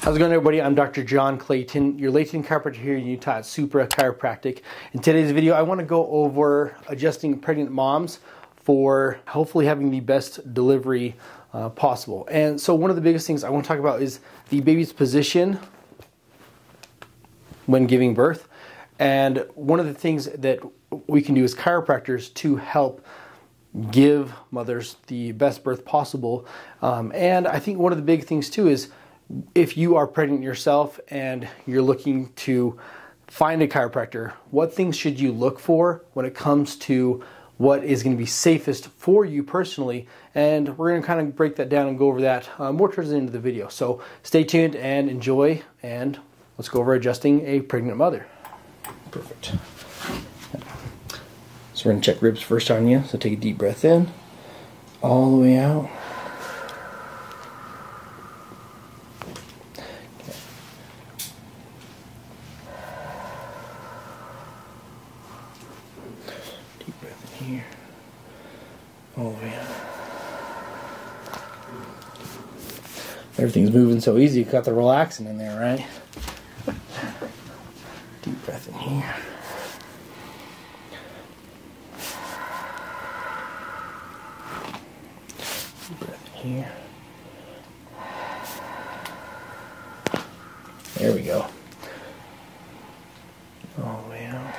How's it going, everybody? I'm Dr. John Clayton, your Layton chiropractor here in Utah at Supra Chiropractic. In today's video, I want to go over adjusting pregnant moms for hopefully having the best delivery possible. And so one of the biggest things I want to talk about is the baby's position when giving birth. And one of the things that we can do as chiropractors to help give mothers the best birth possible. And I think one of the big things too is if you are pregnant yourself and you're looking to find a chiropractor, what things should you look for when it comes to what is going to be safest for you personally? And we're going to kind of break that down and go over that more towards the end of the video. So stay tuned and enjoy, and let's go over adjusting a pregnant mother. Perfect. So we're going to check ribs first on you. So take a deep breath in, all the way out. Deep breath in here, all the way out. Everything's moving so easy, you got the relaxing in there, right? Deep breath in here. Deep breath in here. There we go. All the way out.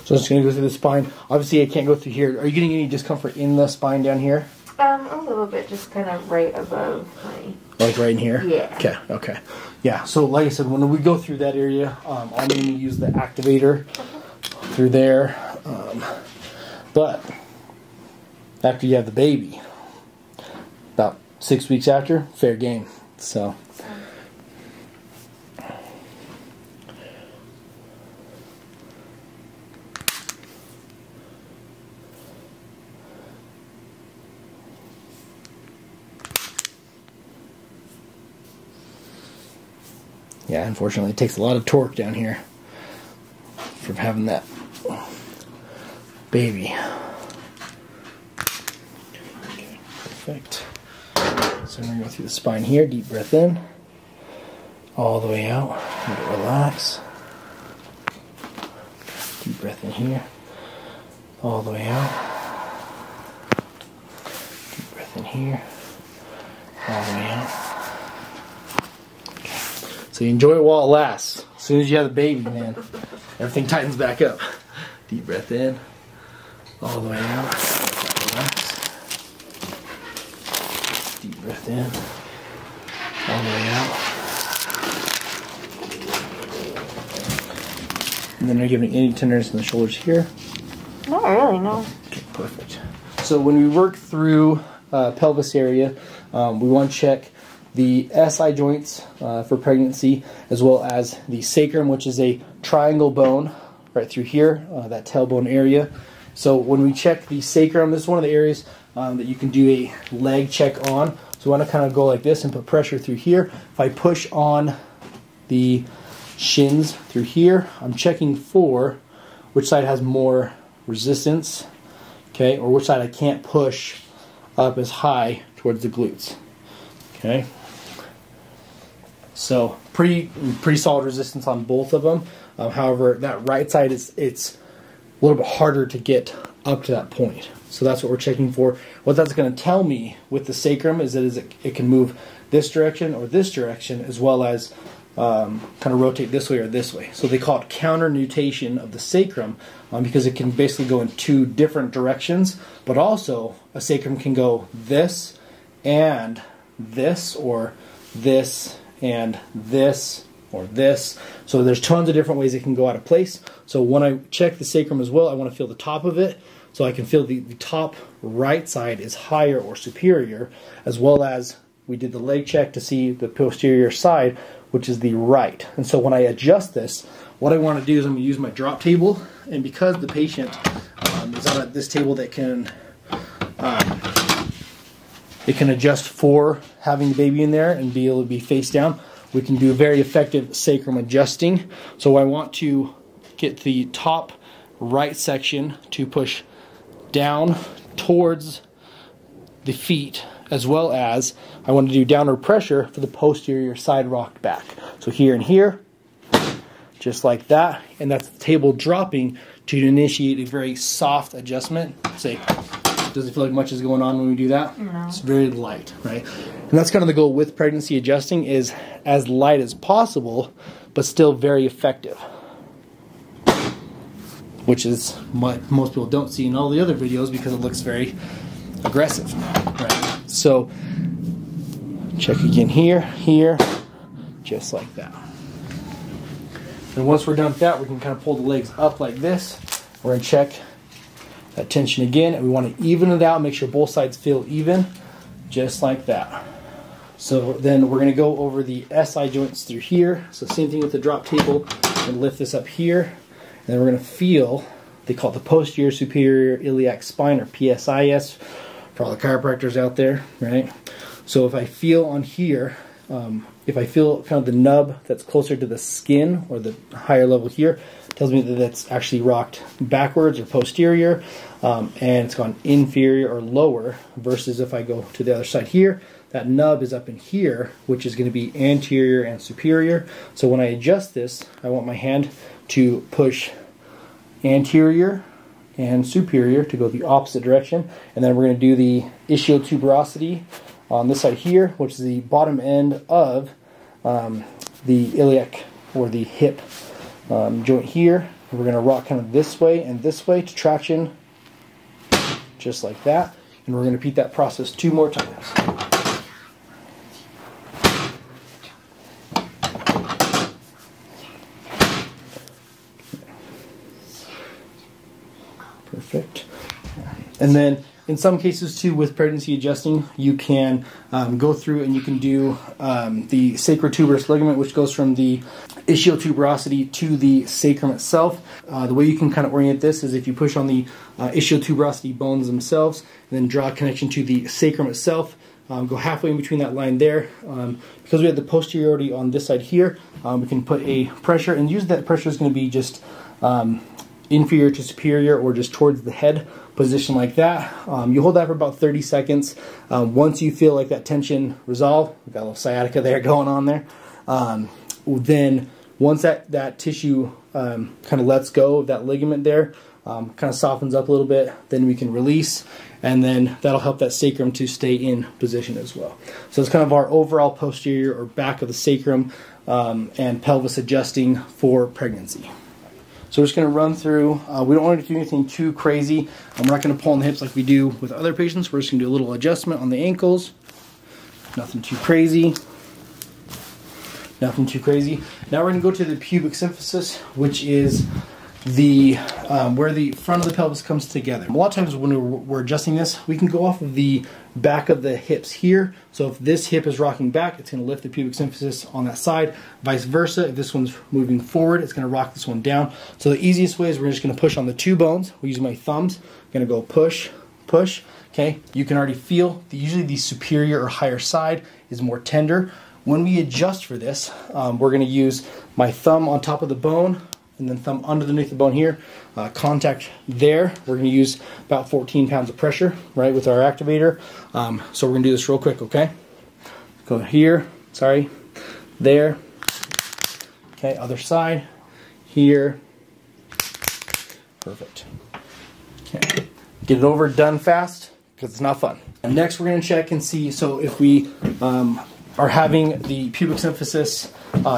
So I'm just going to go through the spine. Obviously I can't go through here. Are you getting any discomfort in the spine down here? A little bit, just kind of right above my... Like right in here? Yeah. Okay, okay. Yeah, so like I said, when we go through that area, I'll mainly use the activator through there. But after you have the baby, about 6 weeks after, fair game. So... yeah, unfortunately it takes a lot of torque down here from having that baby. Okay, perfect. So I'm going to go through the spine here, deep breath in, all the way out, let it relax. Deep breath in here, all the way out. Deep breath in here, all the way out. So you enjoy it while it lasts. As soon as you have the baby, man, everything tightens back up. Deep breath in, all the way out. Relax. Deep breath in, all the way out. And then are you giving any tenderness in the shoulders here? Not really, no. Okay, perfect. So when we work through pelvis area, we want to check the SI joints for pregnancy, as well as the sacrum, which is a triangle bone right through here, that tailbone area. So when we check the sacrum, this is one of the areas that you can do a leg check on. So we want to kind of go like this and put pressure through here. If I push on the shins through here, I'm checking for which side has more resistance, okay, or which side I can't push up as high towards the glutes, okay. So pretty solid resistance on both of them. However, that right side it's a little bit harder to get up to that point. So that's what we're checking for. What that's going to tell me with the sacrum is that it can move this direction or this direction, as well as kind of rotate this way or this way. So they call it counter nutation of the sacrum because it can basically go in two different directions. But also a sacrum can go this and this, or this and this, or this. So there's tons of different ways it can go out of place. So when I check the sacrum as well, I want to feel the top of it, so I can feel the top right side is higher or superior, as well as we did the leg check to see the posterior side, which is the right. And so when I adjust this, what I want to do is I'm going to use my drop table, and because the patient is on this table that can it can adjust for having the baby in there and be able to be face down, we can do very effective sacrum adjusting. So I want to get the top right section to push down towards the feet as well as I want to do downward pressure for the posterior side rocked back. So here and here, just like that, and that's the table dropping to initiate a very soft adjustment. Say, does it feel like much is going on when we do that? No. It's very light, right? And that's kind of the goal with pregnancy adjusting, is as light as possible, but still very effective. Which is what most people don't see in all the other videos because it looks very aggressive, right? So check again here, here, just like that. And once we're done with that, we can kind of pull the legs up like this. We're going to check that tension again, and we want to even it out, make sure both sides feel even, just like that. So then we're going to go over the SI joints through here. So same thing with the drop table, and lift this up here, and then we're going to feel, they call it the posterior superior iliac spine, or PSIS, for all the chiropractors out there, right? So if I feel on here, if I feel kind of the nub that's closer to the skin, or the higher level here, tells me that that's actually rocked backwards or posterior, and it's gone inferior or lower, versus if I go to the other side here, that nub is up in here, which is going to be anterior and superior. So when I adjust this, I want my hand to push anterior and superior to go the opposite direction, and then we're going to do the ischiotuberosity on this side here, which is the bottom end of the iliac or the hip joint here. We're going to rock kind of this way and this way to traction, just like that, and we're going to repeat that process 2 more times. Perfect. And then in some cases too, with pregnancy adjusting, you can go through and you can do the sacrotuberous ligament, which goes from the ischiotuberosity to the sacrum itself. The way you can kind of orient this is if you push on the ischiotuberosity bones themselves, and then draw a connection to the sacrum itself. Go halfway in between that line there. Because we have the posteriority on this side here, we can put a pressure, and use that pressure is going to be just inferior to superior, or just towards the head position like that. You hold that for about 30 seconds. Once you feel like that tension resolve, we've got a little sciatica there going on there, then once that tissue kind of lets go of that ligament there, kind of softens up a little bit, then we can release, and then that'll help that sacrum to stay in position as well. So it's kind of our overall posterior or back of the sacrum and pelvis adjusting for pregnancy. So we're just going to run through. We don't want to do anything too crazy. We're not going to pull on the hips like we do with other patients. We're just going to do a little adjustment on the ankles. Nothing too crazy. Nothing too crazy. Now we're going to go to the pubic symphysis, which is the where the front of the pelvis comes together. A lot of times when we're adjusting this, we can go off of the back of the hips here. So if this hip is rocking back, it's going to lift the pubic symphysis on that side. Vice versa, if this one's moving forward, it's going to rock this one down. So the easiest way is we're just going to push on the 2 bones. We're using my thumbs. I'm going to go push, push. Okay, you can already feel usually the superior or higher side is more tender. When we adjust for this, we're going to use my thumb on top of the bone, and then thumb underneath the bone here, contact there. We're going to use about 14 pounds of pressure, right, with our activator. So we're going to do this real quick, okay? Go here, sorry, there. Okay, other side, here. Perfect. Okay, get it over, done fast, because it's not fun. And next we're going to check and see, so if we are having the pubic symphysis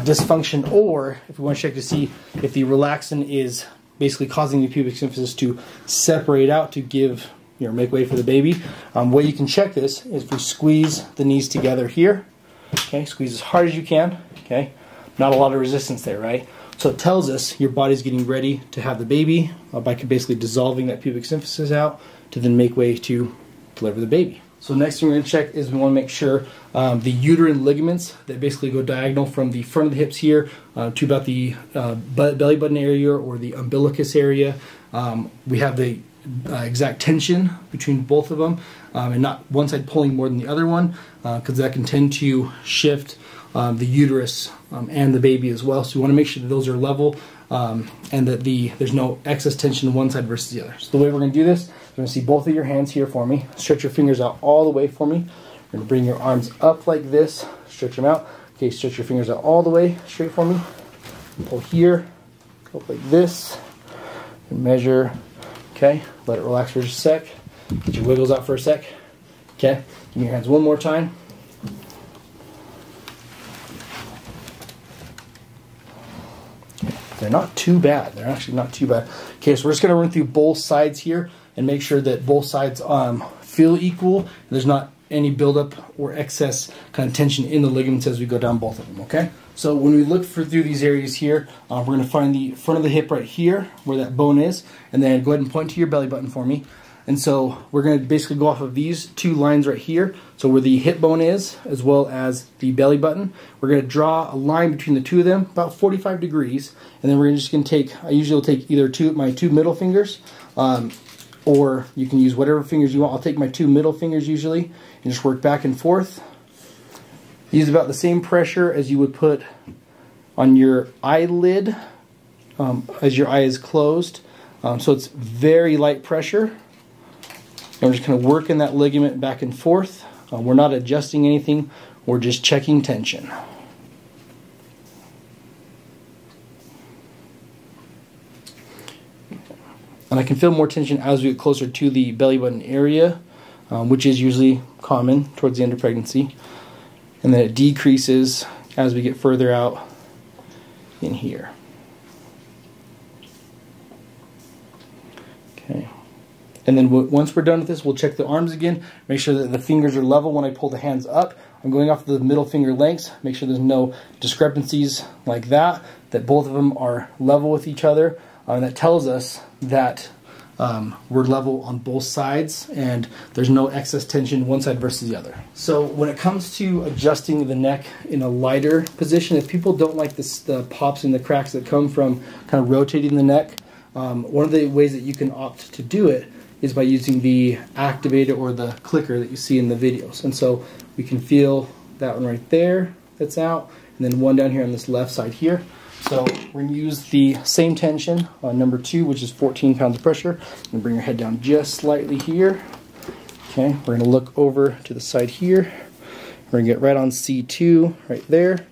dysfunction, or if we want to check to see if the relaxin is basically causing the pubic symphysis to separate out to give, make way for the baby. Way you can check this is if we squeeze the knees together here. Okay, squeeze as hard as you can. Okay, not a lot of resistance there, right? So it tells us your body's getting ready to have the baby by basically dissolving that pubic symphysis out to then make way to deliver the baby. So next thing we're going to check is we want to make sure the uterine ligaments that basically go diagonal from the front of the hips here to about the belly button area or the umbilicus area. We have the exact tension between both of them, and not one side pulling more than the other one, because that can tend to shift the uterus and the baby as well. So we want to make sure that those are level and that there's no excess tension on one side versus the other. So the way we're going to do this, you're going to see both of your hands here for me. Stretch your fingers out all the way for me. You're gonna bring your arms up like this, stretch them out. Okay, stretch your fingers out all the way straight for me. Pull here, go up like this, and measure. Okay, let it relax for just a sec. Get your wiggles out for a sec. Okay, give me your hands one more time. Okay, they're not too bad. They're actually not too bad. Okay, so we're just gonna run through both sides here and make sure that both sides feel equal. There's not any buildup or excess kind of tension in the ligaments as we go down both of them, okay? So when we look through these areas here, we're going to find the front of the hip right here where that bone is, and then go ahead and point to your belly button for me. And so we're going to basically go off of these two lines right here, so where the hip bone is as well as the belly button. We're going to draw a line between the two of them, about 45 degrees, and then we're just going to take, I usually will take either my two middle fingers, or you can use whatever fingers you want. I'll take my two middle fingers usually and just work back and forth. Use about the same pressure as you would put on your eyelid as your eye is closed. So it's very light pressure. And we're just kind of working that ligament back and forth. We're not adjusting anything. We're just checking tension. And I can feel more tension as we get closer to the belly button area, which is usually common towards the end of pregnancy. And then it decreases as we get further out in here. Okay. And then once we're done with this, we'll check the arms again, make sure that the fingers are level when I pull the hands up. I'm going off the middle finger lengths, make sure there's no discrepancies like that both of them are level with each other. And that tells us that we're level on both sides and there's no excess tension one side versus the other. So when it comes to adjusting the neck in a lighter position, if people don't like the pops and the cracks that come from kind of rotating the neck, one of the ways that you can opt to do it is by using the activator or the clicker that you see in the videos. And so we can feel that one right there that's out, and then one down here on this left side here. So we're going to use the same tension on number 2, which is 14 pounds of pressure. And bring your head down just slightly here. Okay, we're going to look over to the side here. We're going to get right on C2, right there.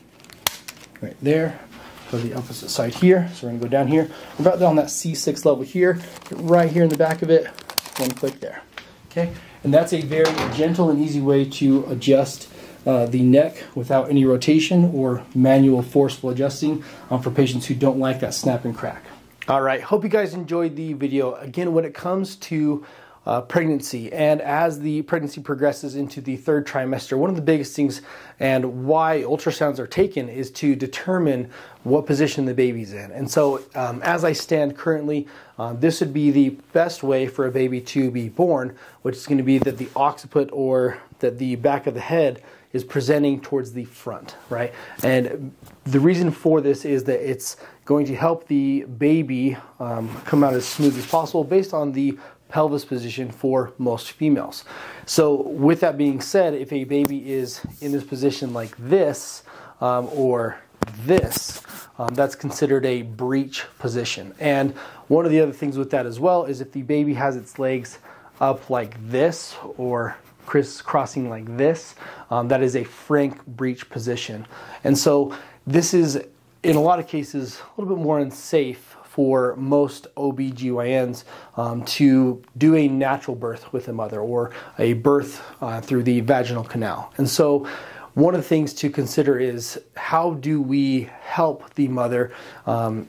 Right there. Go to the opposite side here. So we're going to go down here. We're about down that C6 level here. Get right here in the back of it. One click there. Okay, and that's a very gentle and easy way to adjust the neck without any rotation or manual forceful adjusting for patients who don't like that snap and crack. All right, hope you guys enjoyed the video. Again, when it comes to pregnancy and as the pregnancy progresses into the 3rd trimester, one of the biggest things and why ultrasounds are taken is to determine what position the baby's in. And so as I stand currently, this would be the best way for a baby to be born, which is going to be that the occiput or that the back of the head is presenting towards the front, right? And the reason for this is that it's going to help the baby come out as smooth as possible based on the pelvis position for most females. So with that being said, if a baby is in this position like this or this, that's considered a breech position. And one of the other things with that as well is if the baby has its legs up like this or crisscrossing like this, that is a frank breech position. And so this is, in a lot of cases, a little bit more unsafe for most OBGYNs to do a natural birth with a mother or a birth through the vaginal canal. And so one of the things to consider is how do we help the mother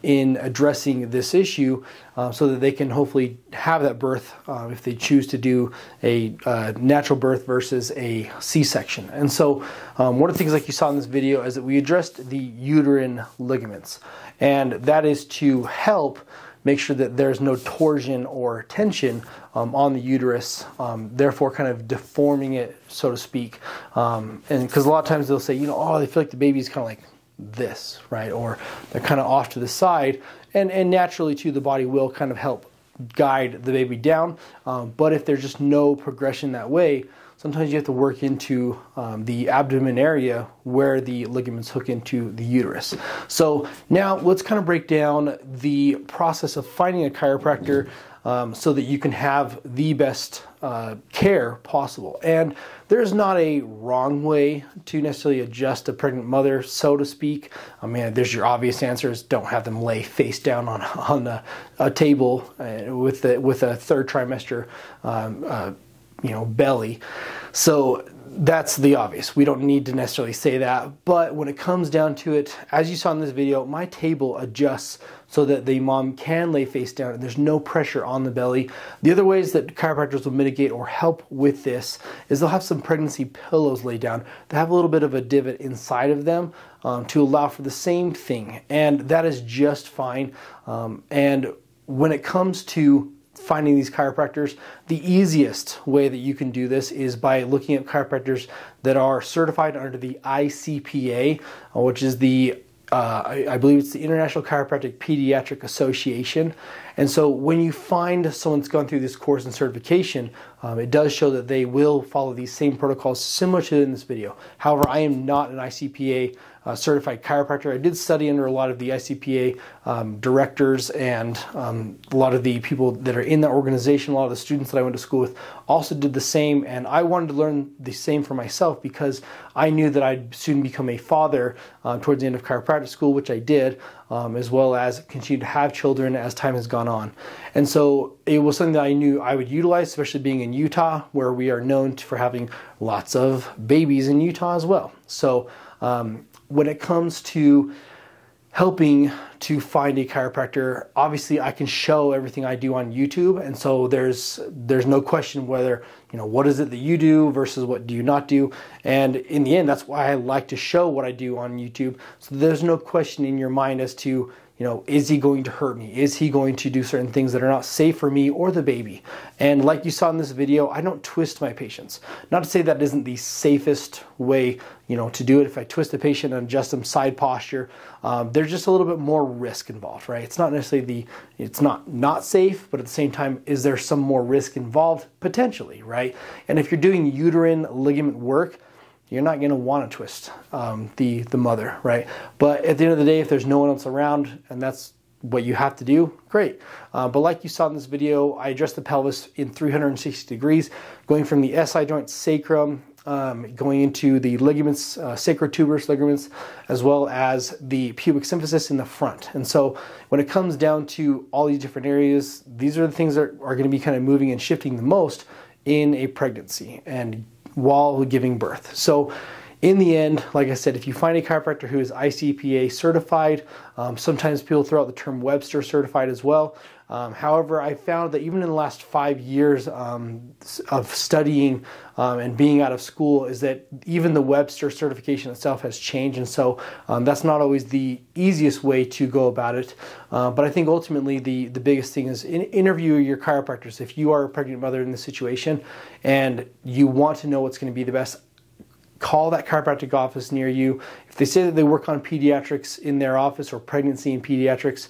in addressing this issue so that they can hopefully have that birth if they choose to do a natural birth versus a C-section. And so one of the things like you saw in this video is that we addressed the uterine ligaments, and that is to help make sure that there's no torsion or tension on the uterus, therefore kind of deforming it, so to speak. And because a lot of times they'll say, you know, oh, they feel like the baby's kind of like this, right? Or they're kind of off to the side. And naturally, too, the body will kind of help guide the baby down. But if there's just no progression that way, sometimes you have to work into the abdomen area where the ligaments hook into the uterus. So now let's kind of break down the process of finding a chiropractor so that you can have the best care possible. And there's not a wrong way to necessarily adjust a pregnant mother, so to speak. I mean, there's your obvious answers. Don't have them lay face down on a table with a third trimester belly. So that's the obvious. We don't need to necessarily say that. But when it comes down to it, as you saw in this video, my table adjusts so that the mom can lay face down and there's no pressure on the belly. The other ways that chiropractors will mitigate or help with this is they'll have some pregnancy pillows laid down that have a little bit of a divot inside of them to allow for the same thing. And that is just fine. And when it comes to finding these chiropractors, the easiest way that you can do this is by looking at chiropractors that are certified under the ICPA, which is the I believe it's the International Chiropractic Pediatric Association. And so when you find someone's gone through this course and certification, it does show that they will follow these same protocols similar to in this video. However, I am not an ICPA certified chiropractor. I did study under a lot of the ICPA directors and a lot of the people that are in the organization. A lot of the students that I went to school with also did the same, and I wanted to learn the same for myself because I knew that I'd soon become a father towards the end of chiropractic school, which I did, as well as continue to have children as time has gone on. And so it was something that I knew I would utilize, especially being in Utah, where we are known for having lots of babies in Utah as well. So when it comes to helping to find a chiropractor, obviously I can show everything I do on YouTube, and so there's no question whether, what is it that you do versus what do you not do. And in the end, that's why I like to show what I do on YouTube, so there's no question in your mind as to, is he going to hurt me? Is he going to do certain things that are not safe for me or the baby? And like you saw in this video, I don't twist my patients. Not to say that isn't the safest way, to do it. If I twist a patient and adjust them side posture, there's just a little bit more risk involved, right? It's not necessarily it's not safe, but at the same time, is there some more risk involved? Potentially, right? And if you're doing uterine ligament work, you're not going to want to twist the mother, right? But at the end of the day, if there's no one else around and that's what you have to do, great. But like you saw in this video, I addressed the pelvis in 360 degrees, going from the SI joint sacrum, going into the ligaments, sacrotuberous ligaments, as well as the pubic symphysis in the front. And so when it comes down to all these different areas, these are the things that are going to be kind of moving and shifting the most in a pregnancy and while giving birth. So in the end, like I said, if you find a chiropractor who is ICPA certified, sometimes people throw out the term Webster certified as well. However, I found that even in the last 5 years of studying and being out of school is that even the Webster certification itself has changed. And so that's not always the easiest way to go about it. But I think ultimately the biggest thing is interview your chiropractors. If you are a pregnant mother in this situation and you want to know what's going to be the best, call that chiropractic office near you. If they say that they work on pediatrics in their office or pregnancy and pediatrics,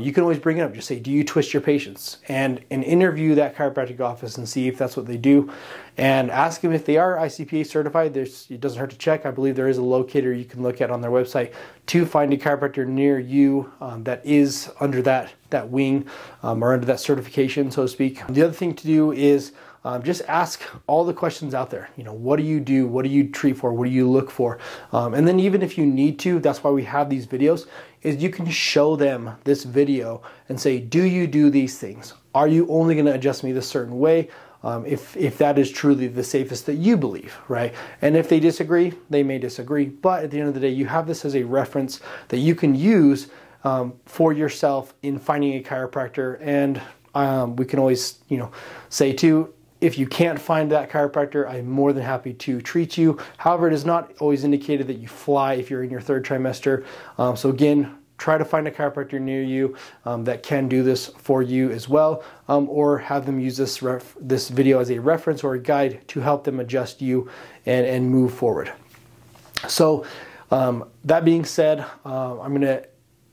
you can always bring it up. Just say, do you twist your patients? And interview that chiropractic office and see if that's what they do. And ask them if they are ICPA certified. It doesn't hurt to check. I believe there is a locator you can look at on their website to find a chiropractor near you that is under that wing or under that certification, so to speak. The other thing to do is just ask all the questions out there. What do you do? What do you treat for? What do you look for? And then even if you need to, that's why we have these videos, is you can show them this video and say, do you do these things? Are you only going to adjust me this certain way? If that is truly the safest that you believe, right? And if they disagree, they may disagree. But at the end of the day, you have this as a reference that you can use for yourself in finding a chiropractor. And we can always, say too, if you can't find that chiropractor, I'm more than happy to treat you. However, it is not always indicated that you fly if you're in your third trimester. So again, try to find a chiropractor near you that can do this for you as well, or have them use this video as a reference or a guide to help them adjust you and move forward. So that being said, I'm going to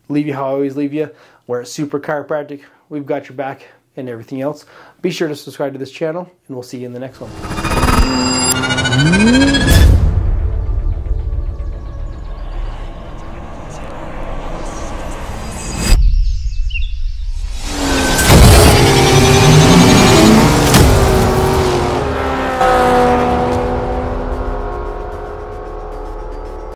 leave you how I always leave you. We're at Supra Chiropractic. We've got your back and everything else. Be sure to subscribe to this channel, and we'll see you in the next one.